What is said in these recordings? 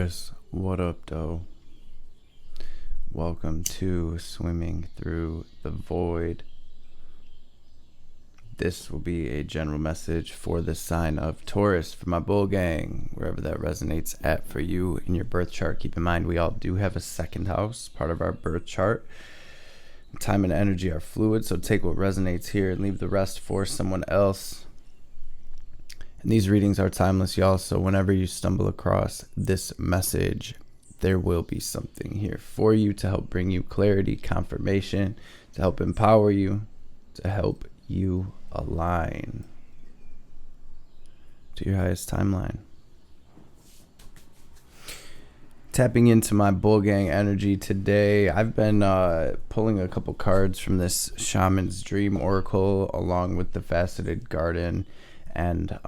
Taurus, what up, though? Welcome to Swimming Through the Void. This will be a general message for the sign of Taurus, for my bull gang, wherever that resonates at for you in your birth chart. Keep in mind, we all do have a second house, part of our birth chart. Time and energy are fluid, so take what resonates here and leave the rest for someone else. And these readings are timeless, y'all, so whenever you stumble across this message, there will be something here for you to help bring you clarity, confirmation, to help empower you, to help you align to your highest timeline. Tapping into my bull gang energy today, I've been pulling a couple cards from this Shaman's Dream Oracle along with the Faceted Garden and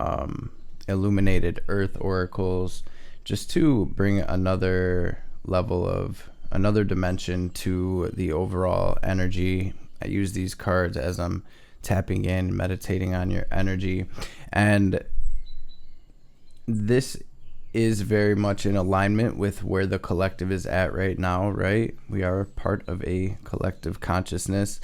Illuminated Earth Oracles, just to bring another level of another dimension to the overall energy. I use these cards as I'm tapping in, meditating on your energy, and this is very much in alignment with where the collective is at right now, right? We are part of a collective consciousness,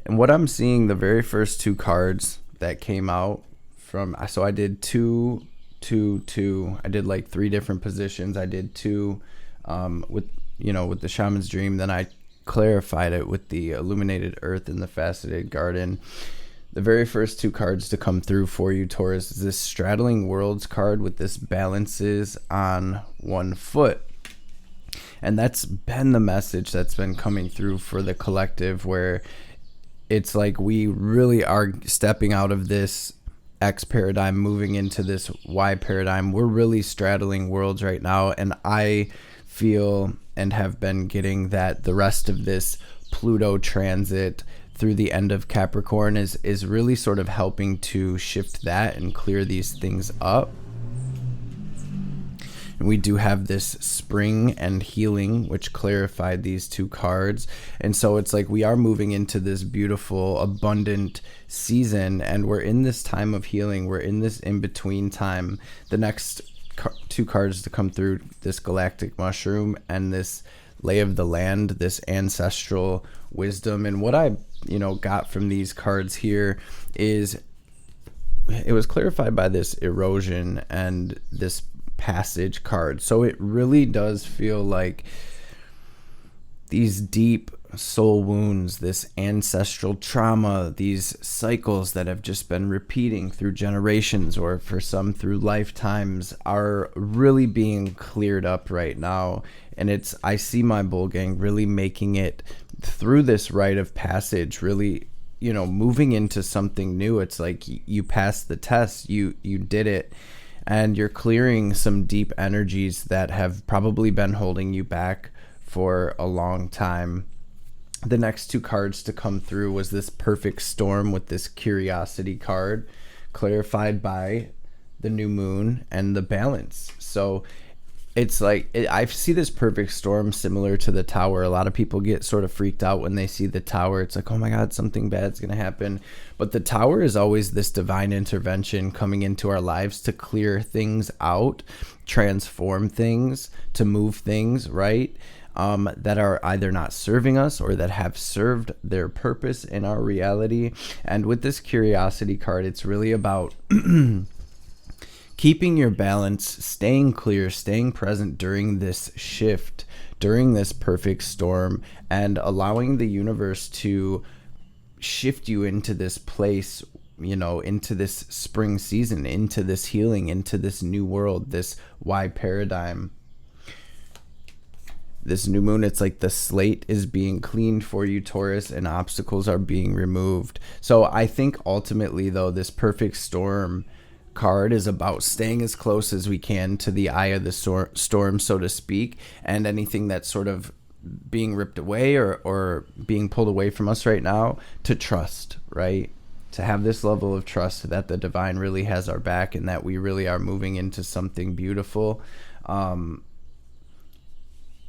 and what I'm seeing, the very first two cards that came out from, so I did two. I did like three different positions. I did two with the Shaman's Dream. Then I clarified it with the Illuminated Earth and the Faceted Garden. The very first two cards to come through for you, Taurus, is this Straddling Worlds card with this balances on one foot. And that's been the message that's been coming through for the collective, where it's like we really are stepping out of this X paradigm, moving into this Y paradigm. We're really straddling worlds right now, and I feel and have been getting that the rest of this Pluto transit through the end of Capricorn is really sort of helping to shift that and clear these things up. And we do have this spring and healing, which clarified these two cards. And so it's like we are moving into this beautiful, abundant season, and we're in this time of healing. We're in this in-between time. The next two cards to come through, this Galactic Mushroom and this Lay of the Land, this ancestral wisdom. And what I got from these cards here is it was clarified by this erosion and this passage card. So it really does feel like these deep soul wounds, this ancestral trauma, these cycles that have just been repeating through generations, or for some through lifetimes, are really being cleared up right now. And I see my bull gang really making it through this rite of passage, really moving into something new. It's like you passed the test, you did it, and you're clearing some deep energies that have probably been holding you back for a long time. The next two cards to come through was this Perfect Storm with this Curiosity card, clarified by the new moon and the balance. So it's like, I see this Perfect Storm similar to the Tower. A lot of people get sort of freaked out when they see the Tower. It's like, oh my God, something bad's going to happen. But the Tower is always this divine intervention coming into our lives to clear things out, transform things, to move things, right? That are either not serving us or that have served their purpose in our reality. And with this Curiosity card, it's really about keeping your balance, staying clear, staying present during this shift, during this perfect storm, and allowing the universe to shift you into this place, into this spring season, into this healing, into this new world, this Y paradigm. This new moon, it's like the slate is being cleaned for you, Taurus, and obstacles are being removed. So I think ultimately, though, this Perfect Storm card is about staying as close as we can to the eye of the storm, so to speak, and anything that's sort of being ripped away or being pulled away from us right now, to trust, right? To have this level of trust that the divine really has our back and that we really are moving into something beautiful.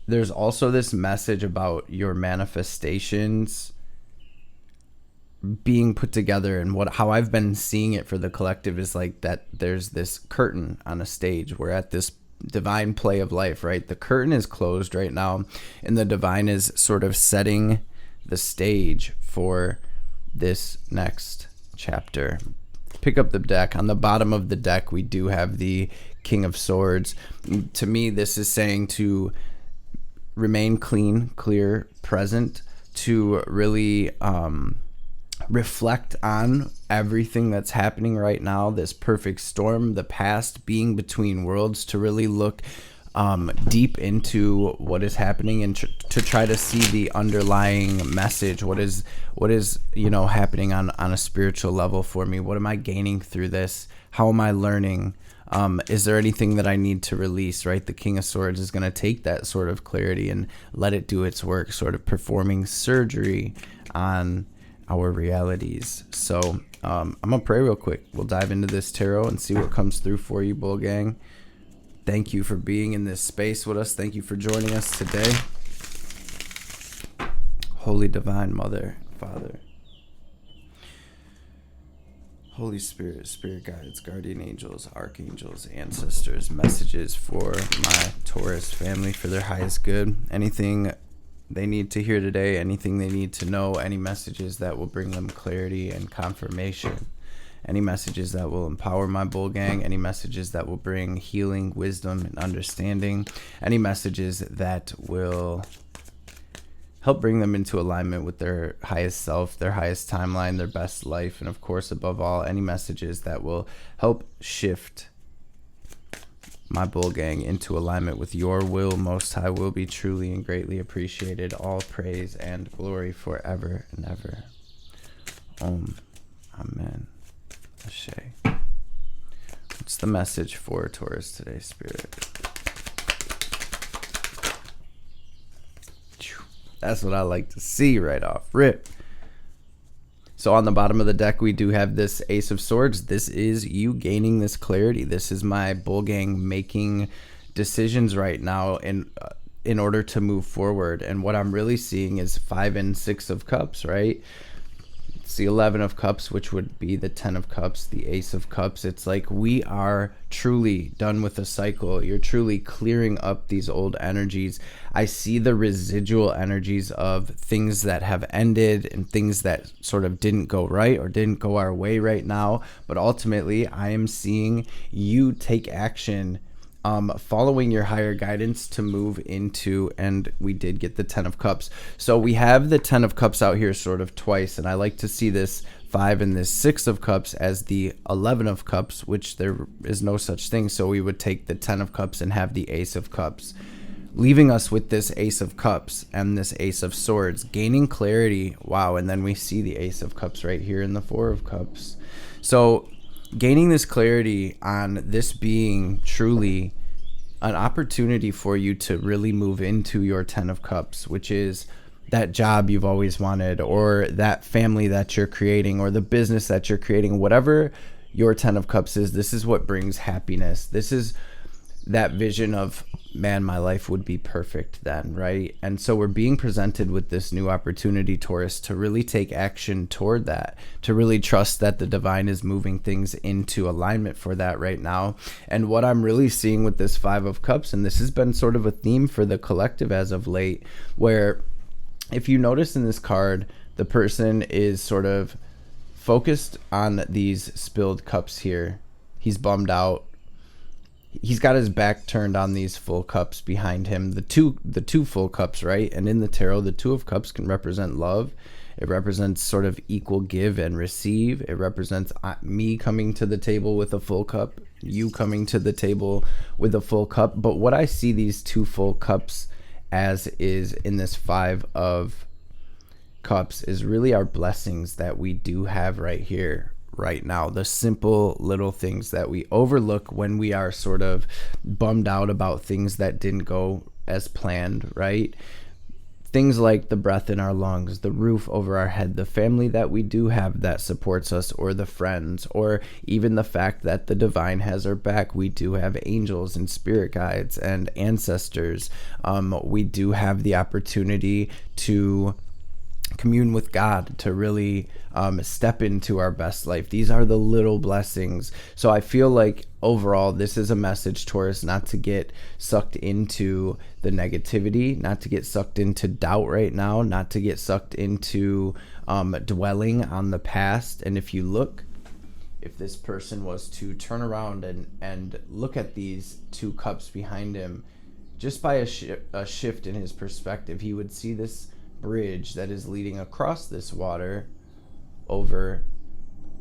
There's also this message about your manifestations being put together, and how I've been seeing it for the collective is like that there's this curtain on a stage. We're at this divine play of life, right? The curtain is closed right now, and the divine is sort of setting the stage for this next chapter. Pick up the deck. On the bottom of the deck, we do have the King of Swords. To me, this is saying to remain clean, clear, present, to really reflect on everything that's happening right now, this perfect storm, the past, being between worlds, to really look deep into what is happening and to try to see the underlying message. What is happening on a spiritual level for me? What am I gaining through this? How am I learning? Is there anything that I need to release, right? The King of Swords is going to take that sort of clarity and let it do its work, sort of performing surgery on our realities. So I'm going to pray real quick. We'll dive into this tarot and see what comes through for you, Bull Gang. Thank you for being in this space with us. Thank you for joining us today. Holy Divine Mother, Father, Holy Spirit, Spirit Guides, Guardian Angels, Archangels, Ancestors, messages for my Taurus family for their highest good. Anything they need to hear today, anything they need to know, any messages that will bring them clarity and confirmation. Any messages that will empower my Bull Gang, any messages that will bring healing, wisdom, and understanding, any messages that will help bring them into alignment with their highest self, their highest timeline, their best life, and of course, above all, any messages that will help shift my Bull Gang into alignment with your will, Most High, will be truly and greatly appreciated. All praise and glory forever and ever. Amen. Ashe. What's the message for Taurus today, Spirit? That's what I like to see right off rip. So on the bottom of the deck, we do have this Ace of Swords. This is you gaining this clarity. This is my Bull Gang making decisions right now in order to move forward. And what I'm really seeing is 5 and 6 of Cups, right? It's the 11 of Cups, which would be the 10 of Cups, the Ace of Cups. It's like we are truly done with the cycle. You're truly clearing up these old energies. I see the residual energies of things that have ended and things that sort of didn't go right or didn't go our way right now. But ultimately, I am seeing you take action following your higher guidance to move into, and we did get the 10 of Cups. So we have the 10 of Cups out here sort of twice, and I like to see this 5 and this 6 of Cups as the 11 of Cups, which there is no such thing. So we would take the 10 of Cups and have the Ace of Cups, leaving us with this Ace of Cups and this Ace of Swords, gaining clarity. Wow. And then we see the Ace of Cups right here in the 4 of Cups. So gaining this clarity on this being truly an opportunity for you to really move into your 10 of Cups, which is that job you've always wanted, or that family that you're creating, or the business that you're creating. Whatever your 10 of Cups is, this is what brings happiness. This is that vision of, man, my life would be perfect then, right? And so we're being presented with this new opportunity, Taurus, to really take action toward that, to really trust that the divine is moving things into alignment for that right now. And what I'm really seeing with this 5 of Cups, and this has been sort of a theme for the collective as of late, where if you notice in this card, the person is sort of focused on these spilled cups here. He's bummed out. He's got his back turned on these full cups behind him, the two full cups, right? And in the tarot, the 2 of Cups can represent love. It represents sort of equal give and receive. It represents me coming to the table with a full cup, you coming to the table with a full cup. But what I see these 2 full cups as is in this 5 of Cups is really our blessings that we do have right here, right now. The simple little things that we overlook when we are sort of bummed out about things that didn't go as planned, right? Things like the breath in our lungs, the roof over our head, the family that we do have that supports us, or the friends, or even the fact that the divine has our back. We do have angels and spirit guides and ancestors. We do have the opportunity to commune with God, to really step into our best life. These are the little blessings. So I feel like overall, this is a message, Taurus, not to get sucked into the negativity, not to get sucked into doubt right now, not to get sucked into dwelling on the past. And if you look, if this person was to turn around and look at these two cups behind him, just by a shift in his perspective, he would see this bridge that is leading across this water over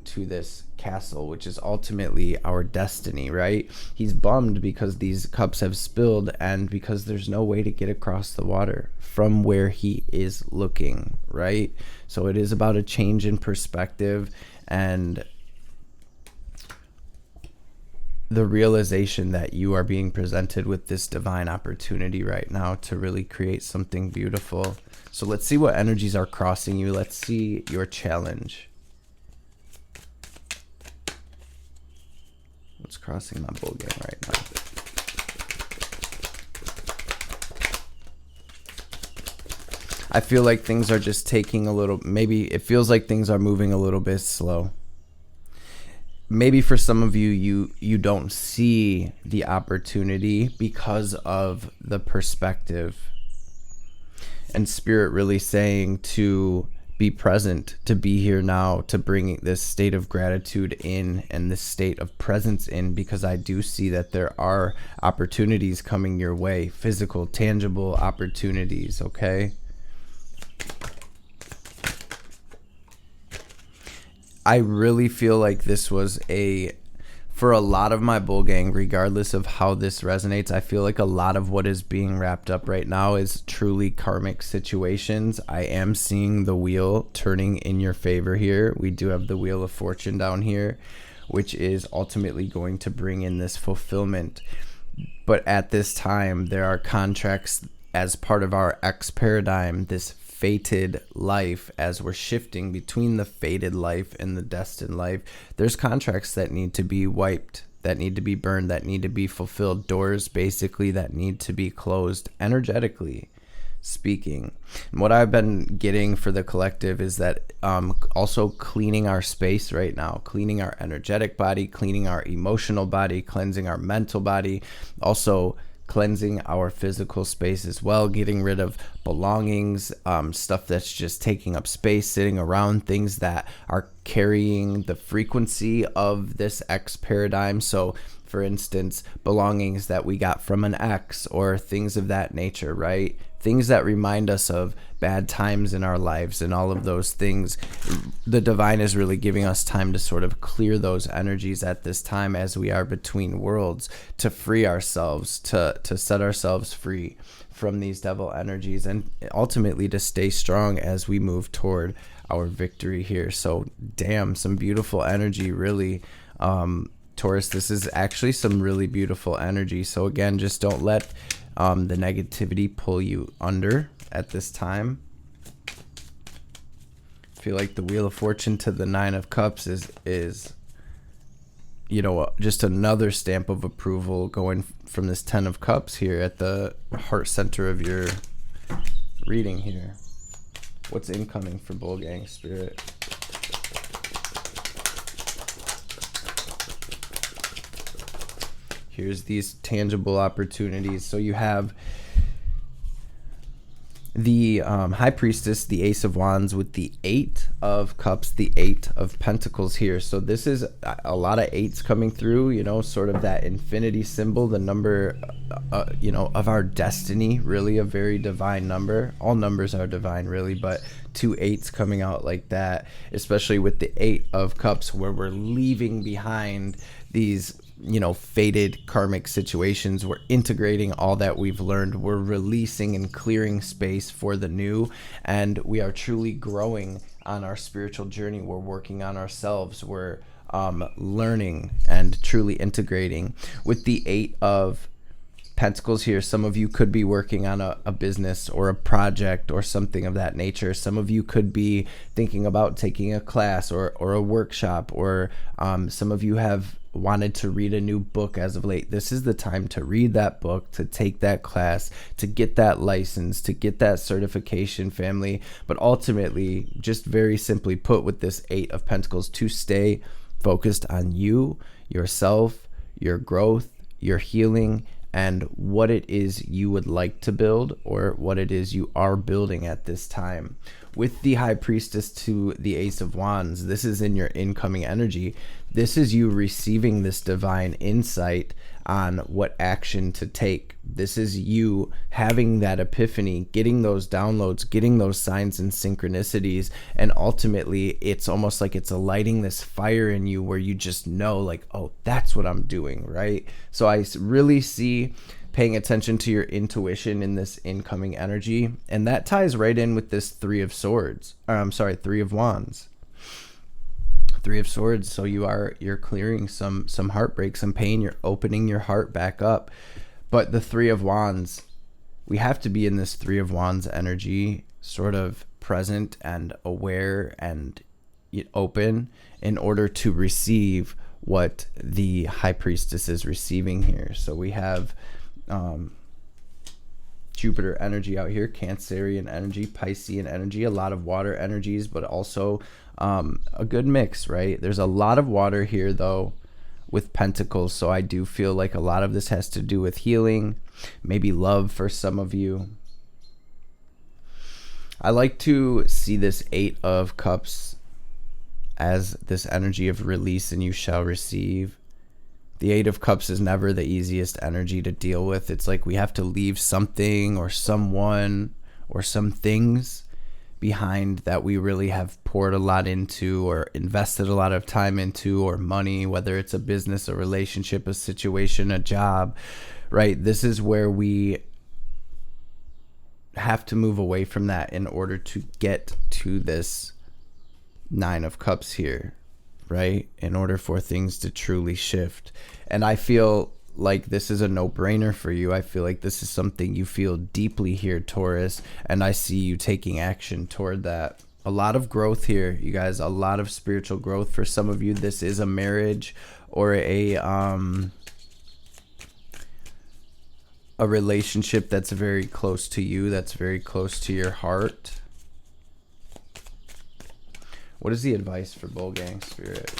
to this castle, which is ultimately our destiny, right? He's bummed because these cups have spilled and because there's no way to get across the water from where he is looking, right? So it is about a change in perspective and the realization that you are being presented with this divine opportunity right now to really create something beautiful. So let's see what energies are crossing you. Let's see your challenge. What's crossing my bull game right now? I feel like things are just taking a little, maybe it feels like things are moving a little bit slow. Maybe for some of you, you don't see the opportunity because of the perspective. And Spirit really saying to be present, to be here now, to bring this state of gratitude in and this state of presence in, because I do see that there are opportunities coming your way, physical, tangible opportunities, okay? I really feel like this was for a lot of my bull gang, regardless of how this resonates, I feel like a lot of what is being wrapped up right now is truly karmic situations. I am seeing the wheel turning in your favor here. We do have the Wheel of Fortune down here, which is ultimately going to bring in this fulfillment. But at this time, there are contracts as part of our X paradigm, this fated life, as we're shifting between the fated life and the destined life. There's contracts that need to be wiped, that need to be burned, that need to be fulfilled, doors basically that need to be closed, energetically speaking. And what I've been getting for the collective is that also cleaning our space right now, cleaning our energetic body, cleaning our emotional body, cleansing our mental body, also cleansing our physical space as well, getting rid of belongings, stuff that's just taking up space, sitting around, things that are carrying the frequency of this X paradigm. So for instance, belongings that we got from an ex or things of that nature, right? Things that remind us of bad times in our lives and all of those things. The divine is really giving us time to sort of clear those energies at this time as we are between worlds, to free ourselves, to set ourselves free from these devil energies, and ultimately to stay strong as we move toward our victory here. So damn, some beautiful energy, really. Taurus, this is actually some really beautiful energy. So again, just don't let the negativity pull you under at this time. I feel like the Wheel of Fortune to the Nine of Cups is you know, just another stamp of approval going from this Ten of Cups here at the heart center of your reading here. What's incoming for Bull Gang Spirit? Here's these tangible opportunities. So you have the High Priestess, the Ace of Wands with the Eight of Cups, the Eight of Pentacles here. So this is a lot of eights coming through, you know, sort of that infinity symbol, the number, you know, of our destiny, really a very divine number. All numbers are divine, really, but two eights coming out like that, especially with the Eight of Cups, where we're leaving behind these, you know, fated karmic situations. We're integrating all that we've learned. We're releasing and clearing space for the new, and we are truly growing on our spiritual journey. We're working on ourselves. We're learning and truly integrating. With the Eight of Pentacles here, some of you could be working on a business or a project or something of that nature. Some of you could be thinking about taking a class or a workshop, or some of you have wanted to read a new book as of late, this is the time to read that book, to take that class, to get that license, to get that certification, family. But ultimately, just very simply put, with this Eight of Pentacles, to stay focused on you, yourself, your growth, your healing, and what it is you would like to build, or what it is you are building at this time. With the High Priestess to the Ace of Wands, this is in your incoming energy. This is you receiving this divine insight on what action to take. This is you having that epiphany, getting those downloads, getting those signs and synchronicities, and ultimately it's almost like it's lighting this fire in you where you just know, like, oh, that's what I'm doing, right? So I really see paying attention to your intuition in this incoming energy, and that ties right in with this Three of Wands. Three of Swords. So you're clearing some heartbreak, some pain. You're opening your heart back up. But the Three of Wands, we have to be in this Three of Wands energy, sort of present and aware and open, in order to receive what the High Priestess is receiving here. So we have Jupiter energy out here, Cancerian energy, Piscean energy, a lot of water energies, but also a good mix, right? There's a lot of water here though with Pentacles, so I do feel like a lot of this has to do with healing, maybe love for some of you. I like to see this Eight of Cups as this energy of release and you shall receive. The Eight of Cups is never the easiest energy to deal with. It's like we have to leave something or someone or some things behind that we really have poured a lot into or invested a lot of time into, or money, whether it's a business, a relationship, a situation, a job, right? This is where we have to move away from that in order to get to this Nine of Cups here, right? In order for things to truly shift. And I feel like this is a no-brainer for you. I feel like this is something you feel deeply here, Taurus, and I see you taking action toward that. A lot of growth here, you guys, a lot of spiritual growth. For some of you, this is a marriage or a relationship that's very close to you, that's very close to your heart. What is the advice for Bull Gang Spirit?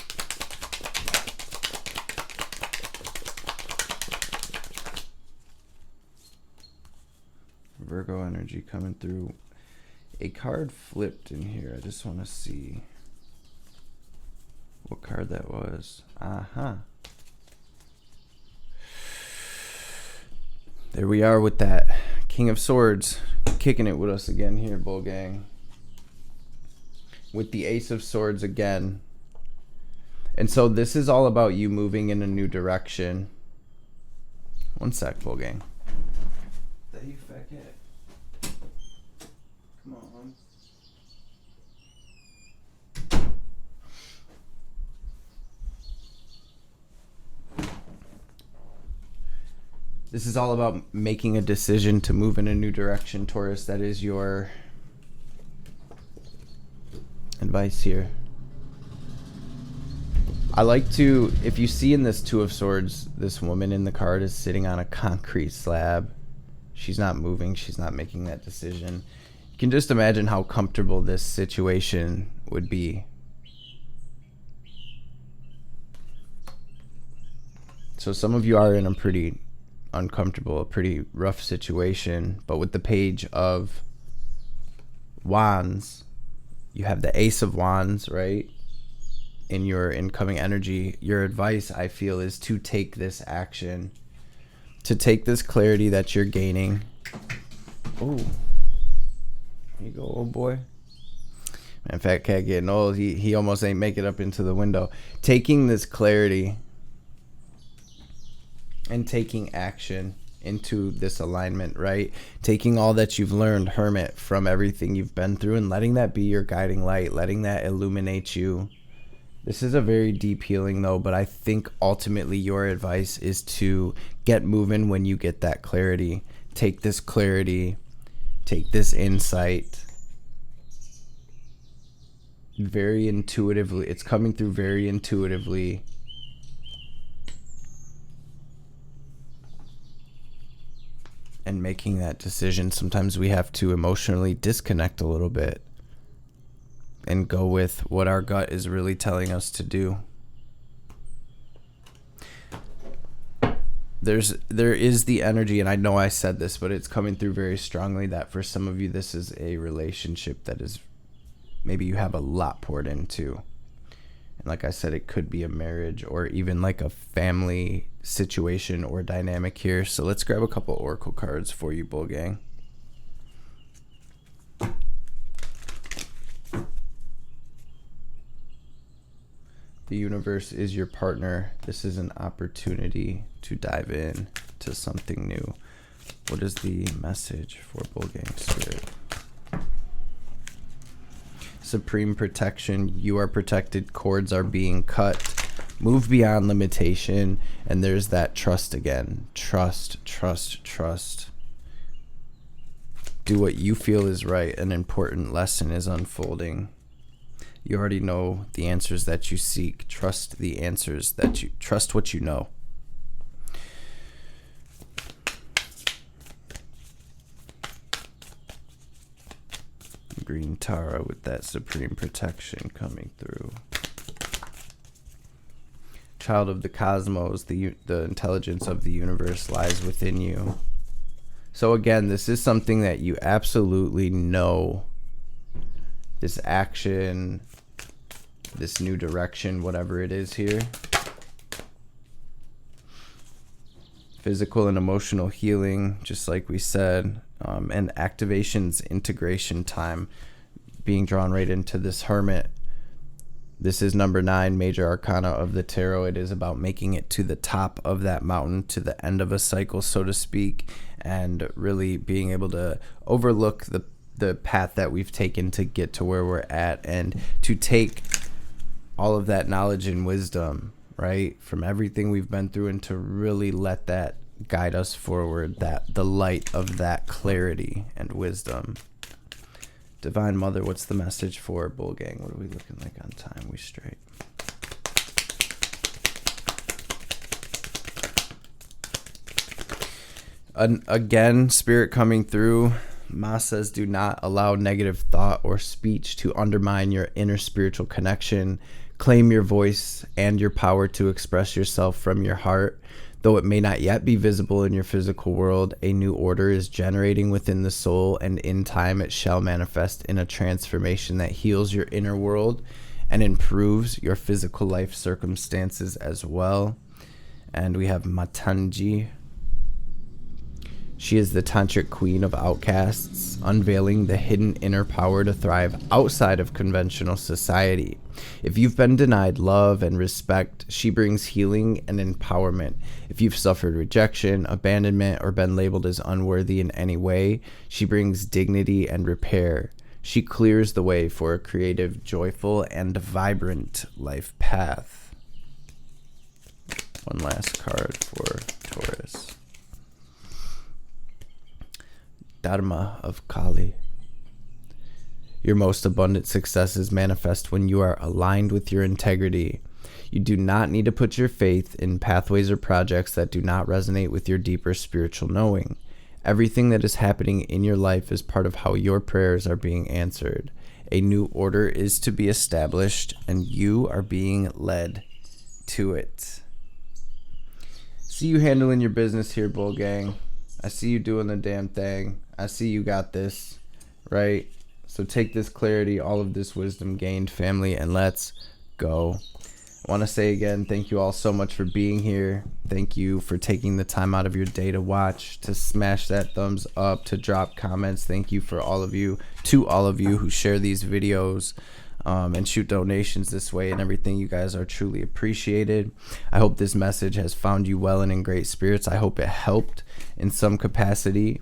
Virgo energy coming through. A card flipped in here. I just want to see what card that was. There we are with that King of Swords kicking it with us again here, Bull Gang. With the Ace of Swords again. And so this is all about you moving in a new direction. One sec, Bull Gang. That you fat cat. Come on. This is all about making a decision to move in a new direction, Taurus. That is your advice here. I like to, if you see in this Two of Swords, this woman in the card is sitting on a concrete slab. She's not moving. She's not making that decision. You can just imagine how comfortable this situation would be. So some of you are in a pretty uncomfortable, a pretty rough situation, but with the Page of Wands, you have the Ace of Wands, right? In your incoming energy, your advice, I feel, is to take this action, to take this clarity that you're gaining. Oh, here you go, old boy. Man, fat cat getting old. He almost ain't make it up into the window. Taking this clarity and taking action into this alignment, right? Taking all that you've learned, Hermit, from everything you've been through, and letting that be your guiding light, letting that illuminate you. This is a very deep healing though, but I think ultimately your advice is to get moving when you get that clarity. Take this clarity, take this insight very intuitively. It's coming through very intuitively. making that decision, sometimes we have to emotionally disconnect a little bit and go with what our gut is really telling us to do. There is the energy, and I know I said this, but it's coming through very strongly that for some of you, this is a relationship that is, maybe you have a lot poured into. And like I said, it could be a marriage or even like a family situation or dynamic here. So let's grab a couple oracle cards for you, Bull Gang. The universe is your partner. This is an opportunity to dive in to something new. What is the message for Bull Gang Spirit? Supreme protection. You are protected. Cords are being cut. Move beyond limitation. And there's that trust again. Trust, trust, trust. Do what you feel is right. An important lesson is unfolding. You already know the answers that you seek. Trust the answers that you trust what you know. Green Tara with that supreme protection coming through. Child of the cosmos, the intelligence of the universe lies within you. So again, this is something that you absolutely know. This action, this new direction, whatever it is here. Physical and emotional healing, just like we said. And activations, integration time, being drawn right into this Hermit. This is number 9, major arcana of the tarot. It is about making it to the top of that mountain, to the end of a cycle, so to speak, and really being able to overlook the path that we've taken to get to where we're at, and to take all of that knowledge and wisdom, right, from everything we've been through, and to really let that guide us forward, that the light of that clarity and wisdom. Divine Mother, what's the message for Bull Gang? What are we looking like on time? We straight? Again, Spirit coming through. Ma says, do not allow negative thought or speech to undermine your inner spiritual connection. Claim your voice and your power to express yourself from your heart. Though it may not yet be visible in your physical world, a new order is generating within the soul, and in time it shall manifest in a transformation that heals your inner world and improves your physical life circumstances as well. And we have Matanji. She is the tantric queen of outcasts, unveiling the hidden inner power to thrive outside of conventional society. If you've been denied love and respect, she brings healing and empowerment. If you've suffered rejection, abandonment, or been labeled as unworthy in any way, she brings dignity and repair. She clears the way for a creative, joyful, and vibrant life path. One last card for Taurus. Dharma of Kali. Your most abundant successes manifest when you are aligned with your integrity. You do not need to put your faith in pathways or projects that do not resonate with your deeper spiritual knowing. Everything that is happening in your life is part of how your prayers are being answered. A new order is to be established, and you are being led to it. See you handling your business here, Bull Gang. I see you doing the damn thing. I see you got this, right? So take this clarity, all of this wisdom gained, family, and let's go. I want to say again, thank you all so much for being here. Thank you for taking the time out of your day to watch, to smash that thumbs up, to drop comments. Thank you for all of you, to all of you who share these videos and shoot donations this way and everything. You guys are truly appreciated. I hope this message has found you well and in great spirits. I hope it helped in some capacity.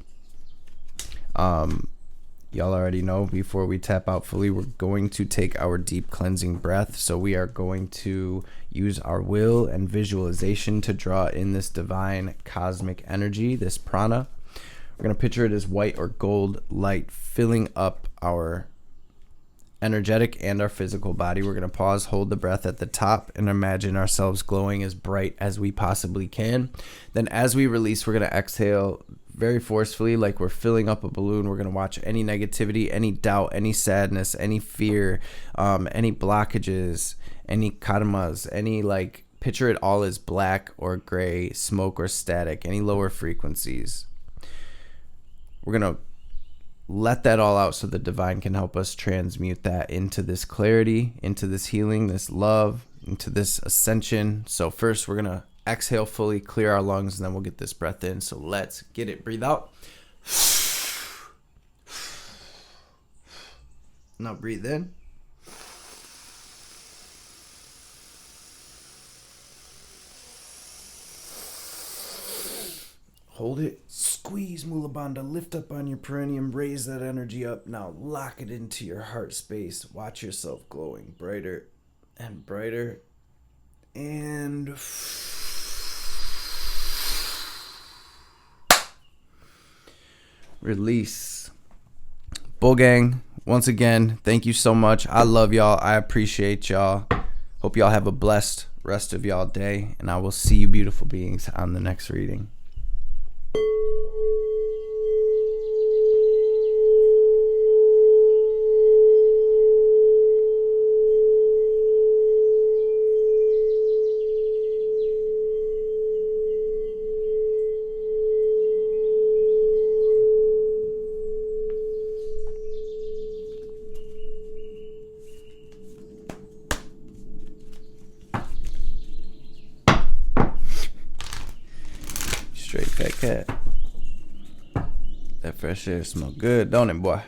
Y'all already know, before we tap out fully, we're going to take our deep cleansing breath. So we are going to use our will and visualization to draw in this divine cosmic energy, this prana. We're going to picture it as white or gold light filling up our energetic and our physical body. We're going to pause, hold the breath at the top, and imagine ourselves glowing as bright as we possibly can. Then as we release, we're going to exhale very forcefully, like we're filling up a balloon. We're going to watch any negativity, any doubt, any sadness, any fear, any blockages, any karmas, any like, picture it all as black or gray, smoke or static, any lower frequencies. We're going to let that all out so the divine can help us transmute that into this clarity, into this healing, this love, into this ascension. So first we're going to exhale fully, clear our lungs, and then we'll get this breath in. So let's get it. Breathe out. Now breathe in. Hold it. Squeeze Mula Bandha. Lift up on your perineum. Raise that energy up. Now lock it into your heart space. Watch yourself glowing brighter and brighter. And release. Bull Gang, once again, thank you so much. I love y'all. I appreciate y'all. Hope y'all have a blessed rest of y'all day. And I will see you beautiful beings on the next reading. Straight fat cat. That fresh air smell good, don't it, boy?